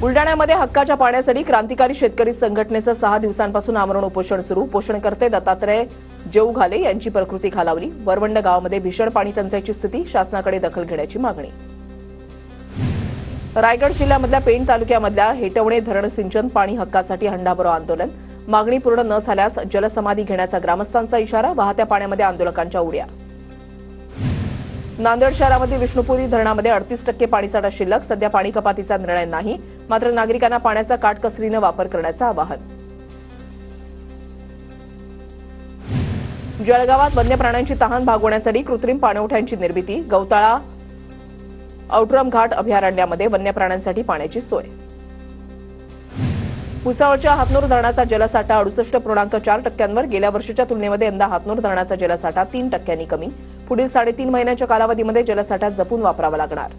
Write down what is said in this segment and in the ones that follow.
बुलडाण्यामध्ये हक्काच्या पाण्यासाठी क्रांतिकारी शेतकरी संघटनेचं 6 दिवसांपासून आमरण उपोषण सुरू। उपोषणकर्ते दत्तात्रय जेऊघाले यांची प्रकृती खालावली। वरवंड गावामध्ये भीषण पाणी टंचाईची स्थिती, शासनाकडे दखल घेण्याची मागणी। रायगड जिल्ह्यामधल्या पेण तालुक्यामधल्या हेटवणे धरण सिंचन पाणी हक्कासाठी हंडाभरो आंदोलन। मागणी पूर्ण न झाल्यास जलसमाधी घेण्याचा ग्रामस्थांचा इशारा। वाहत्या पाण्यामध्ये आंदोलकांच्या उड्या। नांदेड शहरामध्ये विष्णुपुरी धरणामध्ये 38% पाणीसाठा शिल्लक। सध्या पाणी कपातीचा निर्णय नाही, मात्र नागरिकांना पाण्याचा काटकसरीने वापर करण्याचं आवाहन। जळगावात वन्य प्राण्यांची तहान भागवण्यासाठी कृत्रिम पाणवठ्यांची निर्मिती। गौताळा औटरम घाट अभयारण्यामध्ये वन्य प्राण्यांसाठी पाण्याची सोय। भुसावळच्या हातनूर धरणाचा जलसाठा 68.4%वर। गेल्या वर्षीच्या तुलनेमध्ये यंदा हातनूर धरणाचा जलसाठा 3% कमी। पुढील 3.5 महिन्यांच्या कालावधीमध्ये जलसाठा जपून वापरावा लागणार।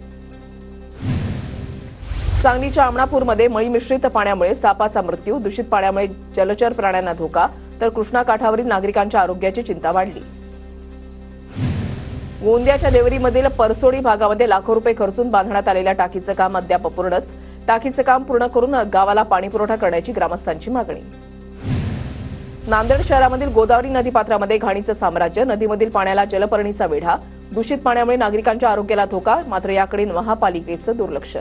सांगलीच्या आमणापूरमध्ये मळी मिश्रित पाण्यामुळे सापाचा मृत्यू। दूषित पाण्यामुळे जलचर प्राण्यांना धोका, तर कृष्णा काठावरील नागरिकांच्या आरोग्याची चिंता वाढली। गोंदियाच्या देवरीमधील परसोडी भागामध्ये लाखो रुपये खर्चून बांधण्यात आलेल्या टाकीचं काम अद्याप अपूर्णच। टाकीचं काम पूर्ण करून गावाला पाणीपुरवठा करण्याची ग्रामस्थांची मागणी। नांदेड शहरामधील गोदावरी नदीपात्रामध्ये घाणीचं साम्राज्य। नदीमधील पाण्याला जलपर्णीचा वेढा। दूषित पाण्यामुळे नागरिकांच्या आरोग्याला धोका, मात्र याकडे महापालिकेचं दुर्लक्ष।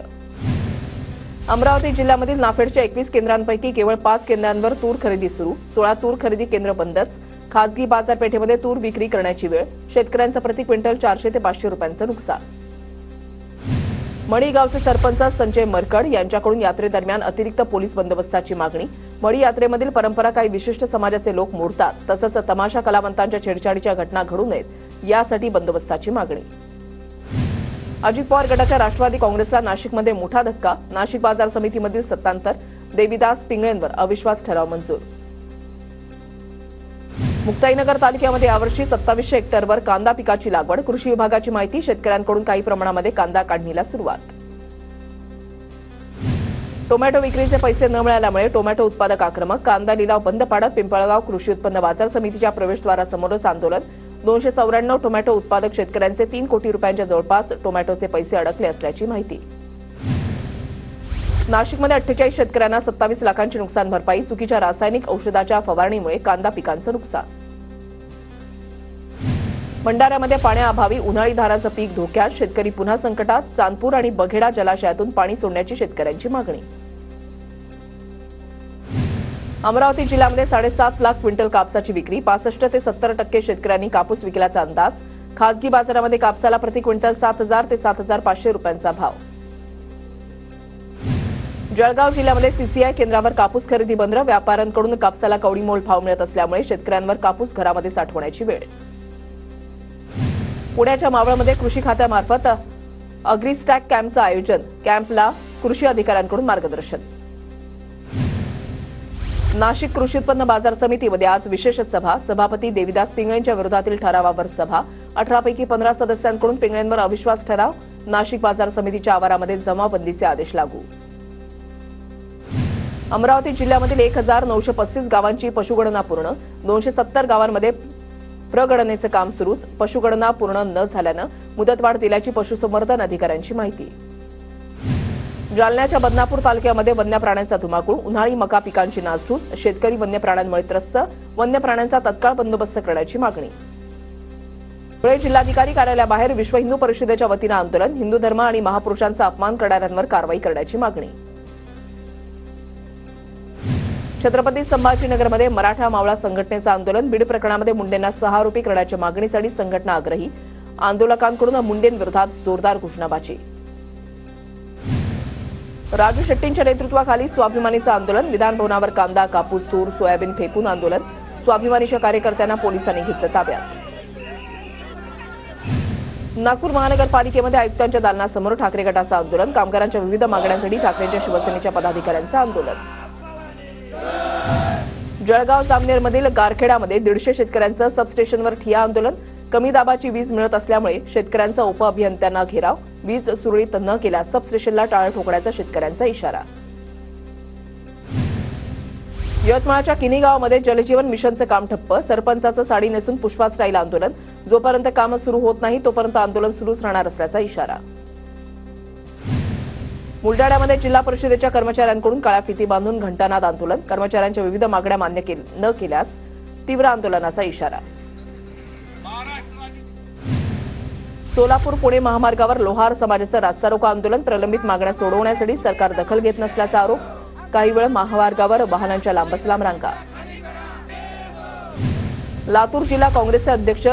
अमरावती जिल्ह्यामधील नाफेडच्या 21 केंद्रांपैकी केवळ 5 केंद्रांवर तूर खरेदी सुरू। 16 तूर खरेदी केंद्र बंदच। खासगी बाजारपेठेमध्ये तूर विक्री करण्याची वेळ। शेतकऱ्यांचं प्रति क्विंटल 400 ते 500 रुपयांचं नुकसान। मढी गावचे सरपंच संजय मरकड यांच्याकडून यात्रेदरम्यान अतिरिक्त पोलीस बंदोबस्ताची मागणी। मढी यात्रेमधील परंपरा काही विशिष्ट समाजाचे लोक मोडतात, तसंच तमाशा कलावंतांच्या छेडछाडीच्या घटना घडू नयेत यासाठी बंदोबस्ताची मागणी। अजित पवार गटाच्या राष्ट्रवादी काँग्रेसला नाशिकमध्ये मोठा धक्का। नाशिक बाजार समितीमधील सत्तांतर। देविदास पिंगळेंवर अविश्वास ठराव मंजूर। मुक्ताईनगर तालुक्यामध्ये यावर्षी 2700 हेक्टरवर कांदा पिकाची लागवड। कृषी विभागाची माहिती, शेतकऱ्यांकडून काही प्रमाणामध्ये कांदा काढणीला सुरुवात। टोमॅटो विक्रीचे पैसे न मिळाल्यामुळे टोमॅटो उत्पादक आक्रमक। कांदा लिलाव बंद पाडत पिंपळगाव कृषी उत्पन्न बाजार समितीच्या प्रवेशद्वारासमोरच आंदोलन। 294 टोमॅटो उत्पादक शेतकऱ्यांचे 3 कोटी रुपयांच्या जवळपास टोमॅटोचे पैसे अडकले असल्याची माहिती। नाशिकमध्ये 48 शेतकऱ्यांना 27 लाखांची नुकसान भरपाई। चुकीच्या रासायनिक औषधाच्या फवारणीमुळे कांदा पिकांचं नुकसान। भंडाऱ्यामध्ये पाण्याअभावी उन्हाळी धानाचं पीक धोक्यात। शेतकरी पुन्हा संकटात। चांदपूर आणि बघेडा जलाशयातून पाणी सोडण्याची शेतकऱ्यांची मागणी। अमरावती जिल्ह्यामध्ये 7.5 लाख क्विंटल कापसाची विक्री। 65 ते 70% शेतकऱ्यांनी कापूस विकल्याचा अंदाज। खासगी बाजारामध्ये कापसाला प्रति क्विंटल 7,000 ते 7,500 रुपयांचा भाव। जळगाव जिल्ह्यामध्ये सीसीआय केंद्रावर कापूस खरेदी बंद। व्यापाऱ्यांकडून कापसाला कवडीमोल भाव मिळत असल्यामुळे शेतकऱ्यांवर कापूस घरामध्ये साठवण्याची वेळ। पुण्याच्या मावळमध्ये कृषी खात्यामार्फत अग्रिस्टॅक कॅम्पचं आयोजन। कॅम्पला कृषी अधिकाऱ्यांकडून मार्गदर्शन। नाशिक कृषी उत्पन्न बाजार समितीमध्ये आज विशेष सभा। सभापती देविदास पिंगळेंच्या विरोधातील ठरावावर सभा। 18 पैकी 15 सदस्यांकडून पिंगळेंवर अविश्वास ठराव। नाशिक बाजार समितीच्या आवारामध्ये जमावबंदीचे आदेश लागू। अमरावती जिल्ह्यामधील 1935 गावांची पशुगणना पूर्ण। 270 गावांमध्ये प्रगणनेचं काम सुरूच। पशुगणना पूर्ण न झाल्यानं मुदतवाढ दिल्याची पशुसंवर्धन अधिकाऱ्यांची माहिती। जालन्याच्या बदनापूर तालुक्यामध्ये वन्य प्राण्यांचा धुमाकूळ। उन्हाळी मका पिकांची नासधूस। शेतकरी वन्य प्राण्यांमुळे त्रस्त। वन्य प्राण्यांचा तत्काळ बंदोबस्त करण्याची मागणी। धुळे जिल्हाधिकारी कार्यालयाबाहेर विश्व हिंदू परिषदेच्या वतीनं आंदोलन। हिंदू धर्म आणि महापुरुषांचा अपमान करणाऱ्यांवर कारवाई करण्याची मागणी। छत्रपती संभाजीनगरमध्ये मराठा मावळा संघटनेचं आंदोलन। बीड प्रकरणामध्ये मुंडेंना 6 आरोपी करण्याच्या मागणीसाठी संघटना आग्रही। आंदोलकांकडून मुंडेंविरोधात जोरदार घोषणाबाजी। राजू शेट्टींच्या नेतृत्वाखाली स्वाभिमानीचं आंदोलन। विधानभवनावर कांदा, कापूस, तूर, सोयाबीन फेकून आंदोलन। स्वाभिमानीच्या कार्यकर्त्यांना पोलिसांनी घेतलं ताब्यात। नागपूर महानगरपालिकेमध्ये आयुक्तांच्या दालनासमोर ठाकरे गटाचं आंदोलन। कामगारांच्या विविध मागण्यांसाठी ठाकरेंच्या शिवसेनेच्या पदाधिकाऱ्यांचं आंदोलन। जळगाव जामनेरमधील गारखेडामध्ये 150 शेतकऱ्यांचं सबस्टेशनवर ठिय्या आंदोलन। कमी दाबाची वीज मिळत असल्यामुळे शेतकऱ्यांचा उपअभियंत्यांना घेराव। वीज सुरळीत न केल्यास सबस्टेशनला टाळं ठोकण्याचा शेतकऱ्यांचा इशारा। यवतमाळच्या किनी गावामध्ये जलजीवन मिशनचं काम ठप्प। सरपंचाचं साडी नेसून पुष्पा स्टाईल आंदोलन। जोपर्यंत काम सुरू होत नाही तोपर्यंत आंदोलन सुरूच राहणार असल्याचा इशारा। बुलडाण्यामध्ये जिल्हा परिषदेच्या कर्मचाऱ्यांकडून काळ्या फिती बांधून घंटानाद आंदोलन, कर्मचाऱ्यांच्या विविध मागण्या मान्य न केल्यास तीव्र आंदोलनाचा इशारा. सोलापूर पुणे महामार्गावर लोहार समाजाचं रास्ता रोको आंदोलन, प्रलंबित मागण्या सोडवण्यासाठी सरकार दखल घेत नसल्याचा आरोप. काही वेळ महामार्गावर वाहनांच्या लांबच लांब रांगा. लातूर जिल्हा काँग्रेसचे अध्यक्ष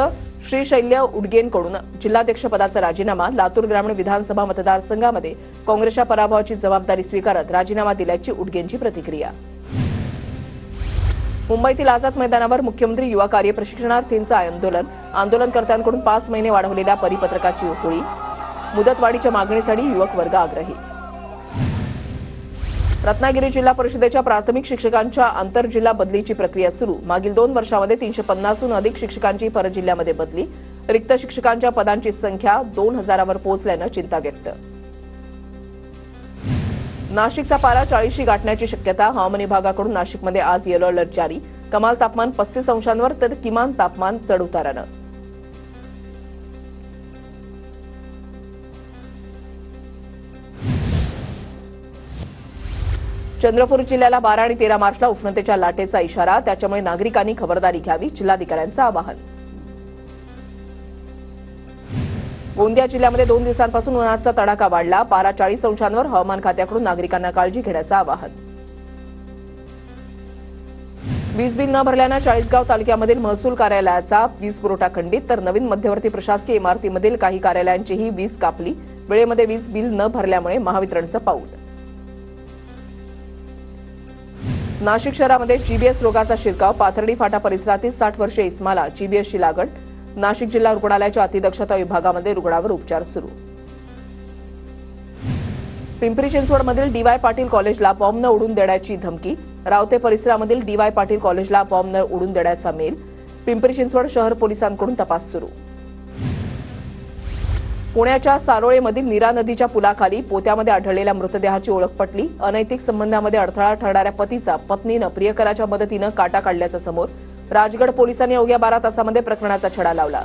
श्रीशैल्य उडगेंकडून जिल्हाध्यक्षपदाचा राजीनामा, लातूर ग्रामीण विधानसभा मतदारसंघामध्ये काँग्रेसच्या पराभवाची जबाबदारी स्वीकारत राजीनामा दिल्याची उडगेंची प्रतिक्रिया. मुंबईतील आझाद मैदानावर मुख्यमंत्री युवा कार्य प्रशिक्षणार्थींचं आंदोलन, आंदोलनकर्त्यांकडून 5 महिने वाढवलेल्या परिपत्रकाची होळी, मुदतवाढीच्या मागणीसाठी युवक वर्ग आग्रही. रत्नागिरी जिल्हा परिषदेच्या प्राथमिक शिक्षकांच्या आंतरजिल्हा बदलीची प्रक्रिया सुरू, मागील 2 वर्षांमध्ये 350हून अधिक शिक्षकांची परजिल्ह्यामध्ये बदली, रिक्त शिक्षकांच्या पदांची संख्या 2000वर पोहोचल्यानं चिंता व्यक्त. नाशिकचा पारा 40शी गाठण्याची शक्यता, हवामान विभागाकडून नाशिकमध्ये आज येलो अलर्ट जारी, कमाल तापमान 35 अंशांवर तर किमान तापमान चढ उतारानं. चंद्रपूर जिल्ह्याला 12 आणि 13 मार्चला उष्णतेच्या लाटेचा इशारा, त्याच्यामुळे नागरिकांनी खबरदारी घ्यावी, जिल्हाधिकाऱ्यांचं आवाहन. गोंदिया जिल्ह्यामध्ये 2 दिवसांपासून उन्हाचा तडाखा वाढला, पारा 40 अंशांवर, हवामान खात्याकडून नागरिकांना काळजी घेण्याचं आवाहन. वीज बिल न भरल्यानं चाळीसगाव तालुक्यामधील महसूल कार्यालयाचा वीज पुरवठा खंडित, तर नवीन मध्यवर्ती प्रशासकीय इमारतीमधील काही कार्यालयांचीही वीज कापली, वेळेमध्ये वीज बिल न भरल्यामुळे महावितरणचं पाऊल. नाशिक शहरामध्ये जीबीएस रोगाचा शिरकाव, पाथर्डी फाटा परिसरातील 60 वर्षीय इस्माला जीबीएसची लागण, नाशिक जिल्हा रुग्णालयाच्या अतिदक्षता विभागामध्ये रुग्णावर उपचार सुरू. पिंपरी चिंचवडमधील डीवाय पाटील कॉलेजला बॉम्ब न उडून देण्याची धमकी, रावते परिसरामधील डीवाय पाटील कॉलेजला बॉम्ब न उडून देण्याचा मेल, पिंपरी चिंचवड शहर पोलिसांकडून तपास सुरू. पुण्याच्या सारोळेमधील नीरा नदीच्या पुलाखाली पोत्यामध्ये आढळलेल्या मृतदेहाची ओळख पटली, अनैतिक संबंधामध्ये अडथळा ठरणाऱ्या पतीचा पत्नीनं प्रियकराच्या मदतीनं काटा काढल्याचं समोर, राजगड पोलिसांनी अवघ्या 12 तासामध्ये प्रकरणाचा छडा लावला.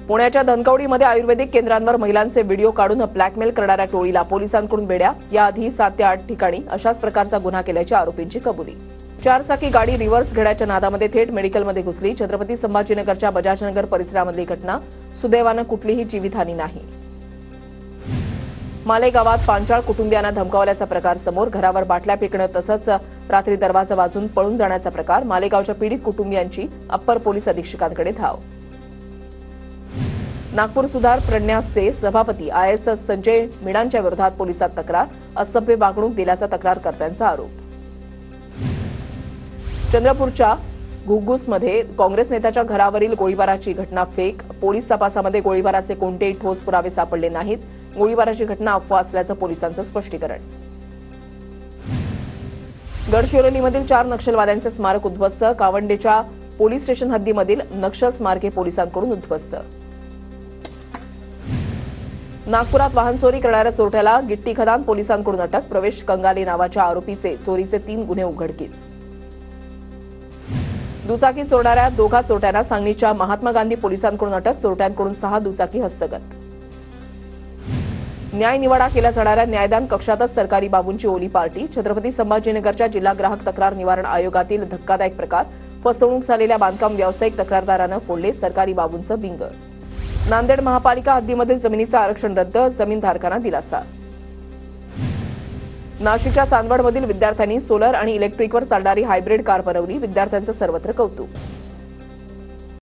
पुण्याच्या धनकवडीमध्ये आयुर्वेदिक केंद्रांवर महिलांचे व्हिडिओ काढून ब्लॅकमेल करणाऱ्या टोळीला पोलिसांकडून बेड्या, याआधी 7 ते 8 ठिकाणी अशाच प्रकारचा गुन्हा केल्याच्या आरोपींची कबुली. 4 चाकी गाडी रिव्हर्स घेण्याच्या नादामध्ये थेट मेडिकलमध्ये घुसली, छत्रपती संभाजीनगरच्या बजाजनगर परिसरामधली घटना, सुदैवानं कुठलीही जीवितहानी नाही. मालेगावात पांचाळ कुटुंबियांना धमकावल्याचा प्रकार समोर, घरावर बाटल्या फेकणं तसंच रात्री दरवाजा वाजून पळून जाण्याचा प्रकार, मालेगावच्या पीडित कुटुंबियांची अप्पर पोलीस अधीक्षकांकडे धाव. नागपूर सुधार प्रन्यासचे सभापती IAS संजय मीणांच्या विरोधात पोलिसात तक्रार, असभ्य वागणूक दिल्याचा तक्रारकर्त्यांचा आरोप. चंद्रपूरच्या घुग्गुसमध्ये काँग्रेस नेत्याच्या घरावरील गोळीबाराची घटना फेक, पोलीस तपासामध्ये गोळीबाराचे कोणतेही ठोस पुरावे सापडले नाहीत, गोळीबाराची घटना अफवा असल्याचं पोलिसांचं स्पष्टीकरण. गडचिरोलीमधील 4 नक्षलवाद्यांचे स्मारक उद्ध्वस्त, कावंडेच्या पोलीस स्टेशन हद्दीमधील नक्षल स्मारके पोलिसांकडून उद्ध्वस्त. नागपुरात वाहन चोरी करणाऱ्या चोरट्याला गिट्टी खदान पोलिसांकडून अटक, प्रवेश कंगाले नावाच्या आरोपीचे चोरीचे 3 गुन्हे उघडकीस. दुचाकी चोरणाऱ्या 2 चोरट्यांना सांगलीच्या महात्मा गांधी पोलिसांकडून अटक, चोरट्यांकडून 6 दुचाकी हस्तगत. न्याय निवाडा केल्या जाणाऱ्या न्यायदान कक्षातच सरकारी बाबूंची ओली पार्टी, छत्रपती संभाजीनगरच्या जिल्हा ग्राहक तक्रार निवारण आयोगातील धक्कादायक प्रकार, फसवणूक झालेल्या बांधकाम व्यावसायिक तक्रारदारानं फोडले सरकारी बाबूंचं बिंग. नांदेड महापालिका हद्दीमधील जमिनीचं आरक्षण रद्द, जमीनधारकांना दिलासा. नाशिकच्या चांदवडमधील विद्यार्थ्यांनी सोलर आणि इलेक्ट्रिकवर चालणारी हायब्रिड कार बनवली, विद्यार्थ्यांचं सर्वत्र कौतुक.